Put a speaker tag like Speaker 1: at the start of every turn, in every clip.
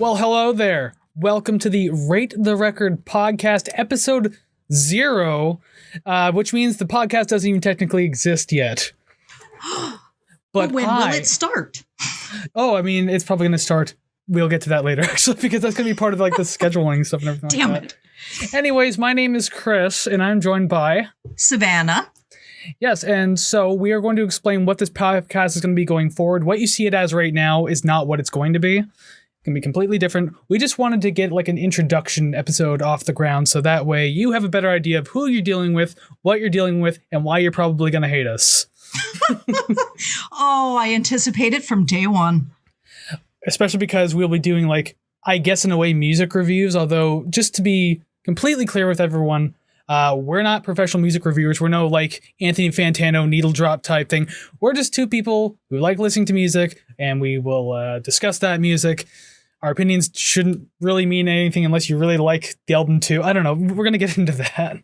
Speaker 1: Well, hello there. Welcome to the Rate the Record podcast, episode 0, which means the podcast doesn't even technically exist yet.
Speaker 2: But when will it start?
Speaker 1: Oh, I mean, it's probably going to start. We'll get to that later, actually, because that's going to be part of like the scheduling stuff and everything.
Speaker 2: Damn
Speaker 1: like
Speaker 2: it.
Speaker 1: That. Anyways, my name is Kris, and I'm joined by
Speaker 2: Savannah.
Speaker 1: Yes, and so we are going to explain what this podcast is going to be going forward. What you see it as right now is not what it's going to be. It can be completely different. We just wanted to get like an introduction episode off the ground so that way you have a better idea of who you're dealing with, what you're dealing with, and why you're probably going to hate us.
Speaker 2: Oh, I anticipate it from day one.
Speaker 1: Especially because we'll be doing like, I guess in a way, music reviews, although just to be completely clear with everyone, we're not professional music reviewers. We're no like Anthony Fantano needle drop type thing. We're just two people who like listening to music, and we will discuss that music. Our opinions shouldn't really mean anything unless you really like the album too. I don't know. We're going to get into that.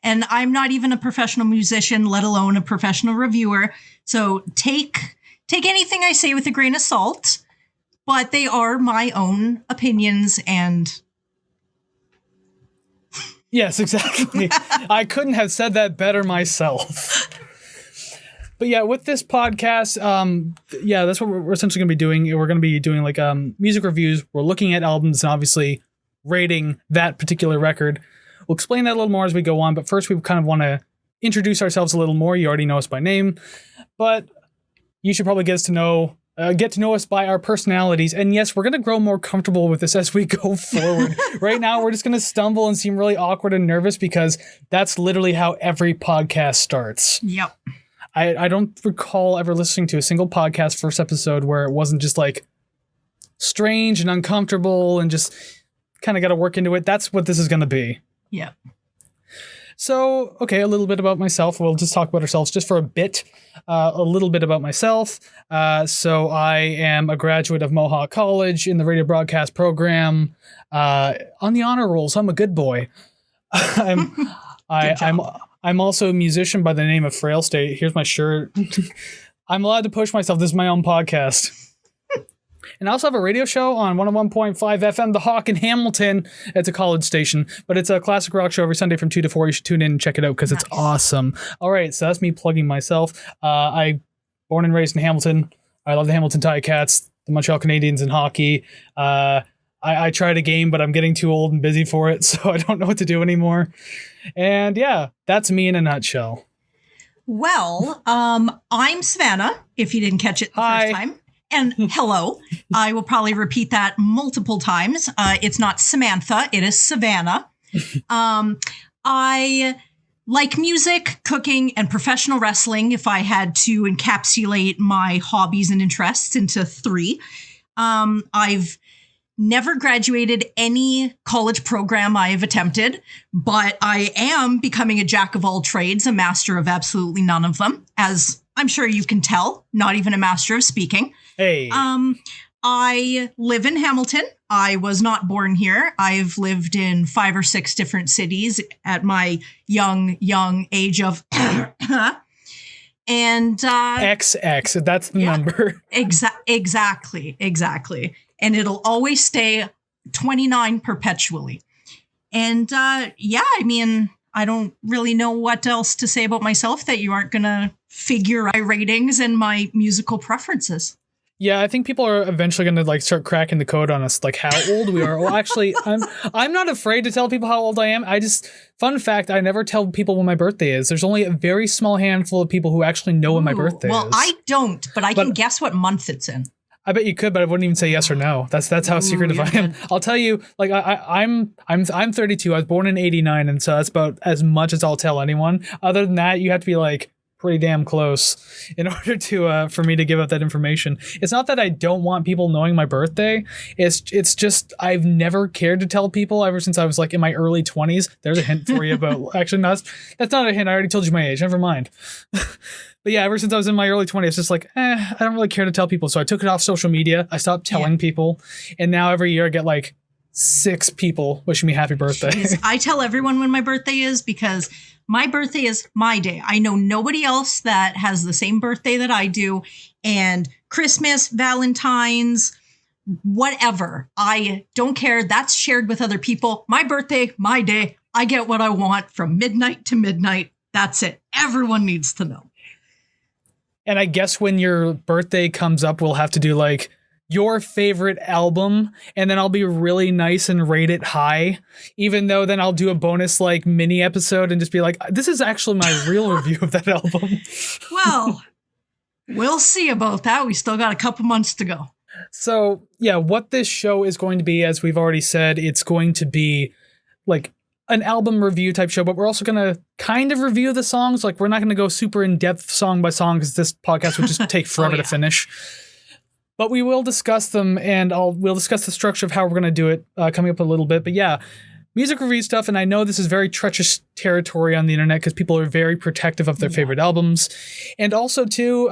Speaker 2: And I'm not even a professional musician, let alone a professional reviewer. So take anything I say with a grain of salt, but they are my own opinions and...
Speaker 1: Yes, exactly. I couldn't have said that better myself. But yeah, with this podcast, that's what we're essentially going to be doing. We're going to be doing like music reviews. We're looking at albums and obviously rating that particular record. We'll explain that a little more as we go on, but first we kind of want to introduce ourselves a little more. You already know us by name, but you should probably get to know us by our personalities. And yes, we're going to grow more comfortable with this as we go forward. Right now, we're just going to stumble and seem really awkward and nervous because that's literally how every podcast starts.
Speaker 2: Yep.
Speaker 1: I don't recall ever listening to a single podcast first episode where it wasn't just like strange and uncomfortable and just kind of got to work into it. That's what this is going to be.
Speaker 2: Yeah.
Speaker 1: So, okay, a little bit about myself. We'll just talk about ourselves just for a bit. A little bit about myself. So I am a graduate of Mohawk College in the radio broadcast program. On the honor roll, so I'm a good boy. I'm also a musician by the name of Frail State. Here's my shirt. I'm allowed to push myself. This is my own podcast. And I also have a radio show on 101.5 FM, The Hawk in Hamilton. It's a college station, but it's a classic rock show every Sunday from 2 to 4. You should tune in and check it out because It's awesome. All right, so that's me plugging myself. I born and raised in Hamilton. I love the Hamilton Ticats, the Montreal Canadiens in hockey. I tried a game, but I'm getting too old and busy for it, so I don't know what to do anymore. And yeah, that's me in a nutshell.
Speaker 2: Well, I'm Savannah, if you didn't catch it the first time. And hello. I will probably repeat that multiple times. It's not Samantha, it is Savannah. I like music, cooking, and professional wrestling if I had to encapsulate my hobbies and interests into 3. I've never graduated any college program I have attempted, but I am becoming a jack of all trades, a master of absolutely none of them, as I'm sure you can tell, not even a master of speaking.
Speaker 1: Hey.
Speaker 2: I live in Hamilton. I was not born here. I've lived in 5 or 6 different cities at my young age of and
Speaker 1: XX, that's the number.
Speaker 2: Exactly. And it'll always stay 29 perpetually. And I mean, I don't really know what else to say about myself that you aren't going to figure my ratings and my musical preferences.
Speaker 1: Yeah, I think people are eventually going to like start cracking the code on us, like how old we are. Well, actually, I'm not afraid to tell people how old I am. Fun fact, I never tell people when my birthday is. There's only a very small handful of people who actually know when my birthday is.
Speaker 2: Well, I don't, but I can guess what month it's in.
Speaker 1: I bet you could, but I wouldn't even say yes or no. That's how secretive I am. I'll tell you, like I'm 32. I was born in 89, and so that's about as much as I'll tell anyone. Other than that, you have to be like pretty damn close in order to for me to give out that information. It's not that I don't want people knowing my birthday. It's just I've never cared to tell people ever since I was like in my early 20s. There's a hint for you about actually no, that's not a hint. I already told you my age. Never mind. But yeah, ever since I was in my early 20s, it's just like, I don't really care to tell people. So I took it off social media. I stopped telling people. And now every year I get like 6 people wishing me happy birthday.
Speaker 2: Jeez, I tell everyone when my birthday is because my birthday is my day. I know nobody else that has the same birthday that I do. And Christmas, Valentine's, whatever. I don't care. That's shared with other people. My birthday, my day. I get what I want from midnight to midnight. That's it. Everyone needs to know.
Speaker 1: And I guess when your birthday comes up, we'll have to do like your favorite album, and then I'll be really nice and rate it high, even though then I'll do a bonus like mini episode and just be like, this is actually my real review of that album.
Speaker 2: Well, we'll see about that. We still got a couple months to go.
Speaker 1: So yeah, what this show is going to be, as we've already said, it's going to be like an album review type show, but we're also going to kind of review the songs. Like, we're not going to go super in depth song by song because this podcast would just take forever to finish. But we will discuss them, and we'll discuss the structure of how we're going to do it coming up a little bit. But yeah, music review stuff, and I know this is very treacherous territory on the internet because people are very protective of their favorite albums. And also, too,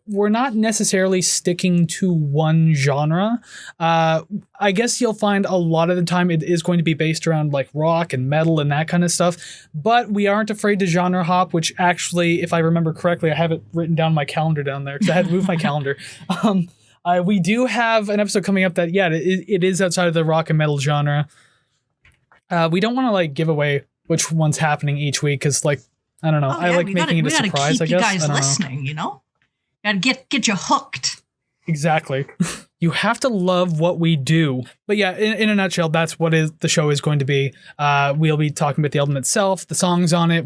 Speaker 1: we're not necessarily sticking to one genre. I guess you'll find a lot of the time it is going to be based around like rock and metal and that kind of stuff, but we aren't afraid to genre hop, which actually, if I remember correctly, I have it written down on my calendar down there because I had to move my calendar. We do have an episode coming up that, it is outside of the rock and metal genre. We don't want to like give away which one's happening each week because, like, I don't know. I like making it a surprise, I guess.
Speaker 2: You guys listening, you know? Gotta get you hooked.
Speaker 1: Exactly. You have to love what we do. But yeah, in a nutshell, that's what the show is going to be. We'll be talking about the album itself, the songs on it.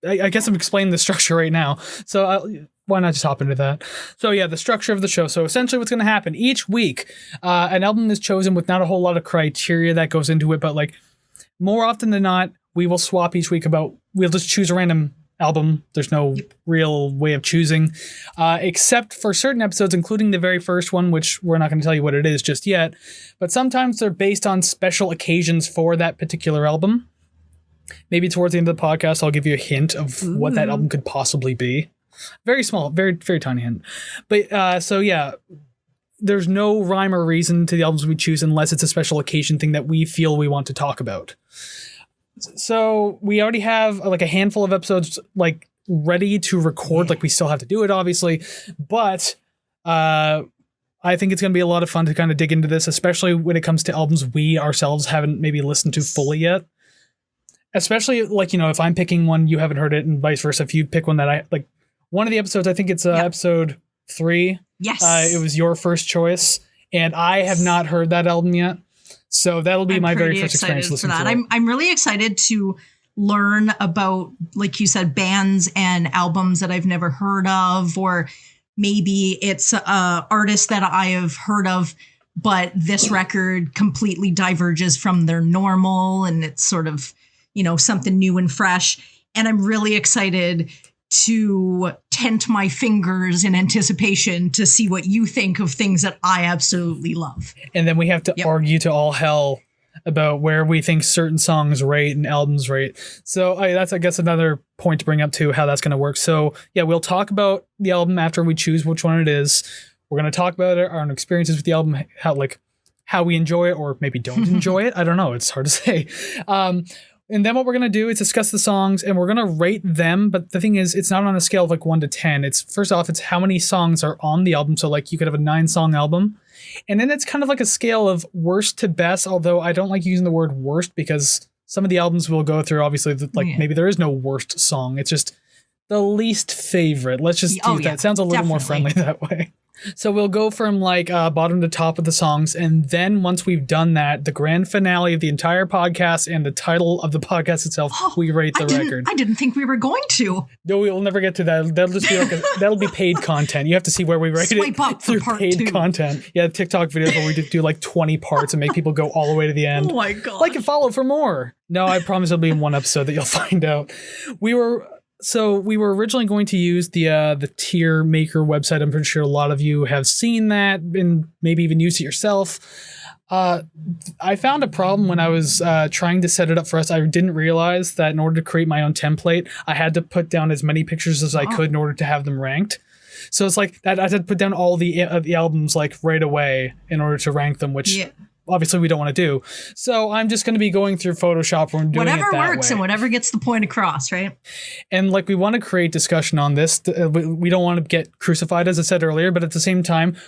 Speaker 1: I guess I'm explaining the structure right now. So why not just hop into that? So yeah, the structure of the show. So essentially what's going to happen each week, an album is chosen with not a whole lot of criteria that goes into it, but like more often than not, we will swap each week we'll just choose a random album. There's no real way of choosing, except for certain episodes, including the very first one, which we're not going to tell you what it is just yet. But sometimes they're based on special occasions for that particular album. Maybe towards the end of the podcast, I'll give you a hint of what that album could possibly be. Very small, very, very tiny hint. But so yeah, there's no rhyme or reason to the albums we choose unless it's a special occasion thing that we feel we want to talk about. So we already have like a handful of episodes like ready to record. Like, we still have to do it, obviously, but I think it's going to be a lot of fun to kind of dig into this, especially when it comes to albums we ourselves haven't maybe listened to fully yet. Especially like, you know, if I'm picking one, you haven't heard it, and vice versa. If you pick one that I like, one of the episodes, I think it's episode 3.
Speaker 2: Yes.
Speaker 1: It was your first choice, and I have not heard that album yet. So that'll be my very first experience listening to it.
Speaker 2: I'm really excited to learn about, like you said, bands and albums that I've never heard of, or maybe it's artists that I have heard of, but this record completely diverges from their normal, and it's sort of, you know, something new and fresh. And I'm really excited to tent my fingers in anticipation to see what you think of things that I absolutely love.
Speaker 1: And then we have to argue to all hell about where we think certain songs rate and albums rate. So that's, I guess, another point to bring up too, how that's going to work. So yeah, we'll talk about the album after we choose which one it is. We're going to talk about our own experiences with the album, how we enjoy it or maybe don't enjoy it. I don't know. It's hard to say. And then what we're going to do is discuss the songs, and we're going to rate them. But the thing is, it's not on a scale of like 1 to 10. It's, first off, it's how many songs are on the album. So like you could have a 9-song album. And then it's kind of like a scale of worst to best, although I don't like using the word worst because some of the albums we'll go through, obviously, maybe there is no worst song. It's just the least favorite. Let's just do that. It sounds a little more friendly that way. So we'll go from like bottom to top of the songs, and then once we've done that, the grand finale of the entire podcast and the title of the podcast itself, we rate the record.
Speaker 2: I didn't think we were going to.
Speaker 1: No, we'll never get to that. That'll just be like that'll be paid content. You have to see where we rate
Speaker 2: Swipe up
Speaker 1: through
Speaker 2: part
Speaker 1: paid
Speaker 2: 2.
Speaker 1: content. Yeah, TikTok videos where we do like 20 parts and make people go all the way to the end.
Speaker 2: Oh my god!
Speaker 1: Like and follow for more. No, I promise it'll be in one episode that you'll find out. We were originally going to use the tier maker website. I'm pretty sure a lot of you have seen that and maybe even used it yourself. I found a problem when I was trying to set it up for us. I didn't realize that in order to create my own template, I had to put down as many pictures as I could in order to have them ranked. So it's like that I had to put down all the albums like right away in order to rank them, which obviously we don't want to do. So I'm just going to be going through Photoshop and doing
Speaker 2: whatever
Speaker 1: it that
Speaker 2: works
Speaker 1: way.
Speaker 2: And whatever gets the point across, right?
Speaker 1: And like we want to create discussion on this. We don't want to get crucified, as I said earlier, but at the same time,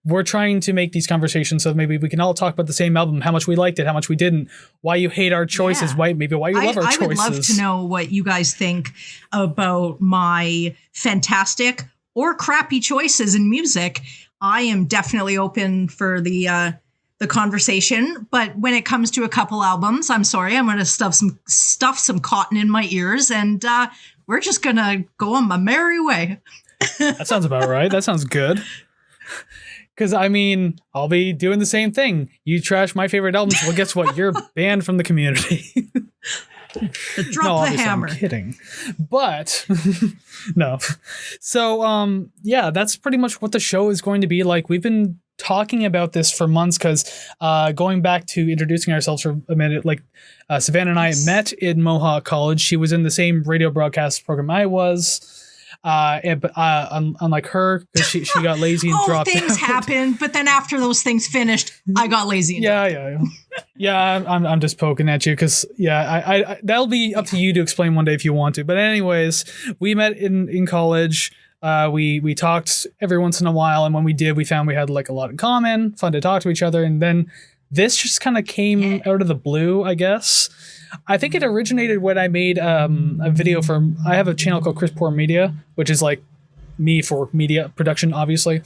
Speaker 1: we're trying to make these conversations so maybe we can all talk about the same album, how much we liked it, how much we didn't, why you hate our choices, why you love our choices.
Speaker 2: I would love to know what you guys think about my fantastic or crappy choices in music. I am definitely open for the conversation, but when it comes to a couple albums, I'm sorry, I'm going to stuff some cotton in my ears, and we're just going to go on my merry way.
Speaker 1: That sounds about right. That sounds good. Because, I mean, I'll be doing the same thing. You trash my favorite albums. Well, guess what? You're banned from the community.
Speaker 2: Drop the hammer.
Speaker 1: I'm kidding. But, no. So, yeah, that's pretty much what the show is going to be like. We've been talking about this for months because going back to introducing ourselves for a minute, like Savannah and I met in Mohawk College. She was in the same radio broadcast program I was. But unlike her, because she got lazy and dropped out.
Speaker 2: Things happened, but then after those things finished, I got lazy. And
Speaker 1: yeah. I'm just poking at you because I that'll be up to you to explain one day if you want to. But anyways, we met in college. We talked every once in a while, and when we did, we found we had like a lot in common, fun to talk to each other, and then this just kind of came out of the blue, I guess. I think it originated when I made a video I have a channel called Chris Media, which is like me for media production, obviously.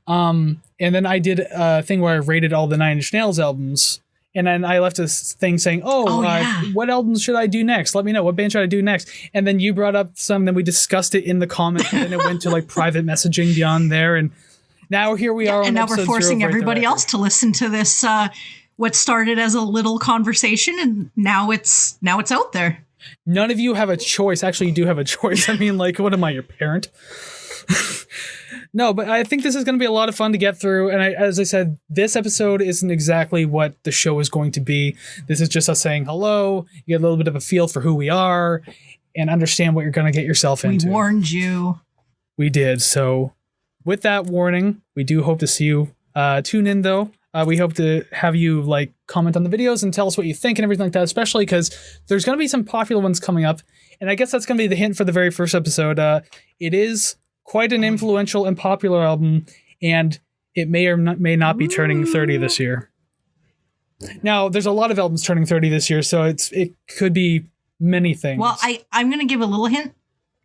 Speaker 1: And then I did a thing where I rated all the Nine Inch Nails albums. And then I left this thing saying, what albums should I do next? Let me know. What band should I do next? And then you brought up some, then we discussed it in the comments, and then it went to like private messaging beyond there. And now here we are.
Speaker 2: And now we're forcing everybody else to listen to this, what started as a little conversation, and now it's out there.
Speaker 1: None of you have a choice. Actually, you do have a choice. I mean, like, what am I, your parent? No, but I think this is going to be a lot of fun to get through. And as I said, this episode isn't exactly what the show is going to be. This is just us saying hello. You get a little bit of a feel for who we are and understand what you're going to get yourself into.
Speaker 2: We warned you.
Speaker 1: We did. So with that warning, we do hope to see you. Tune in, though. We hope to have you like comment on the videos and tell us what you think and everything like that, especially because there's going to be some popular ones coming up. And I guess that's going to be the hint for the very first episode. It is quite an influential and popular album, and it may or may not be turning 30 this year. Now, there's a lot of albums turning 30 this year, so it could be many things.
Speaker 2: Well, I'm going to give a little hint.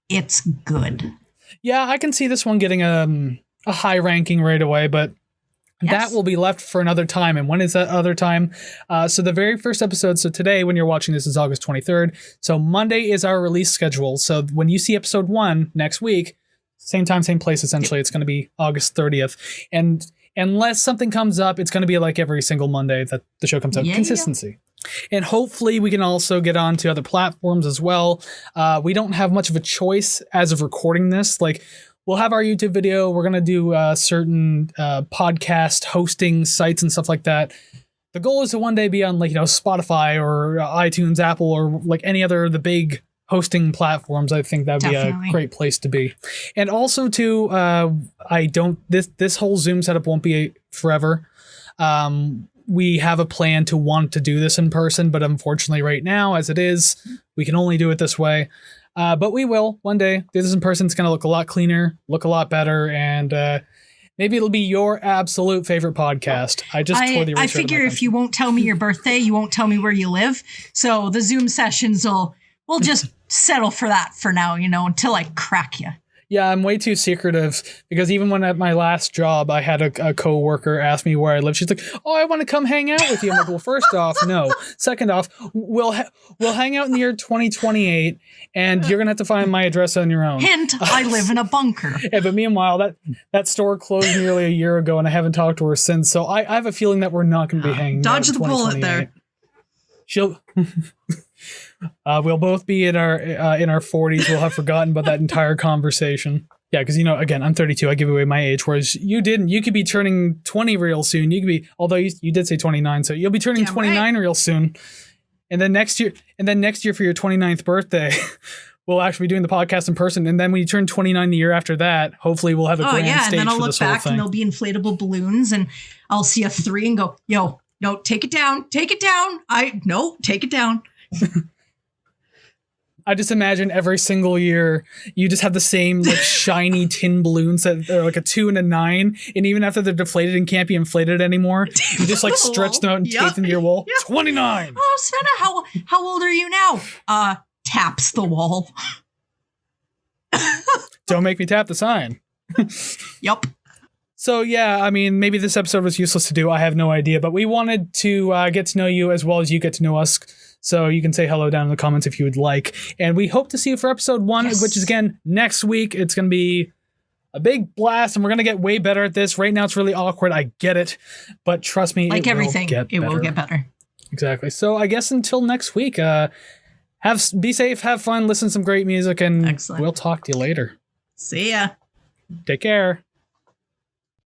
Speaker 2: It's good.
Speaker 1: Yeah, I can see this one getting a high ranking right away, but that will be left for another time. And when is that other time? So the very first episode, so today when you're watching this is August 23rd. So Monday is our release schedule. So when you see episode 1 next week, same time, same place, essentially, it's going to be August 30th. And unless something comes up, it's going to be like every single Monday that the show comes out. Consistency. And hopefully we can also get on to other platforms as well. We don't have much of a choice as of recording this. Like, we'll have our YouTube video. We're going to do certain podcast hosting sites and stuff like that. The goal is to one day be on like, Spotify or iTunes, Apple, or like any other of the big hosting platforms. I think that'd be a great place to be. And also too, this whole Zoom setup won't be forever. We have a plan to want to do this in person, but unfortunately right now, as it is, we can only do it this way. But we will one day do this in person. It's going to look a lot cleaner, look a lot better, and maybe it'll be your absolute favorite podcast. I
Speaker 2: figure if you won't tell me your birthday, you won't tell me where you live. So the Zoom sessions we'll just settle for that for now, until I crack you.
Speaker 1: Yeah, I'm way too secretive because even when at my last job, I had a coworker ask me where I live. She's like, "Oh, I want to come hang out with you." I'm like, "Well, first off, no. Second off, we'll hang out in the year 2028, and you're gonna have to find my address on your own."
Speaker 2: Hint: I live in a bunker.
Speaker 1: Yeah, but meanwhile, that store closed nearly a year ago, and I haven't talked to her since. So I have a feeling that we're not going to be hanging.
Speaker 2: Dodge the bullet there.
Speaker 1: She'll. We'll both be in our 40s. We'll have forgotten about that entire conversation. Yeah, because again, I'm 32. I give away my age, whereas you didn't. You could be turning 20 real soon. You could be, although you did say 29, so you'll be turning 29 real soon. And then next year for your 29th birthday, we'll actually be doing the podcast in person. And then when you turn 29 the year after that, hopefully we'll have a grand stage
Speaker 2: and then I'll
Speaker 1: for
Speaker 2: look
Speaker 1: this whole
Speaker 2: back
Speaker 1: thing.
Speaker 2: And there'll be inflatable balloons, and I'll see a 3 and go, "Yo, no, take it down, take it down." Take it down.
Speaker 1: I just imagine every single year you just have the same like shiny tin balloons that are like a 2 and a 9, and even after they're deflated and can't be inflated anymore, you just like stretch them out and tape them to your wall. Yep. 29.
Speaker 2: Oh, Savannah, how old are you now? Taps the wall.
Speaker 1: Don't make me tap the sign.
Speaker 2: Yep.
Speaker 1: So yeah, I mean, maybe this episode was useless to do. I have no idea, but we wanted to get to know you as well as you get to know us. So you can say hello down in the comments if you would like. And we hope to see you for episode 1, which is again next week. It's going to be a big blast, and we're going to get way better at this. Right now, it's really awkward. I get it, but trust me,
Speaker 2: like everything,
Speaker 1: it will get better. Exactly. So I guess until next week, be safe, have fun, listen to some great music, and we'll talk to you later.
Speaker 2: See ya.
Speaker 1: Take care.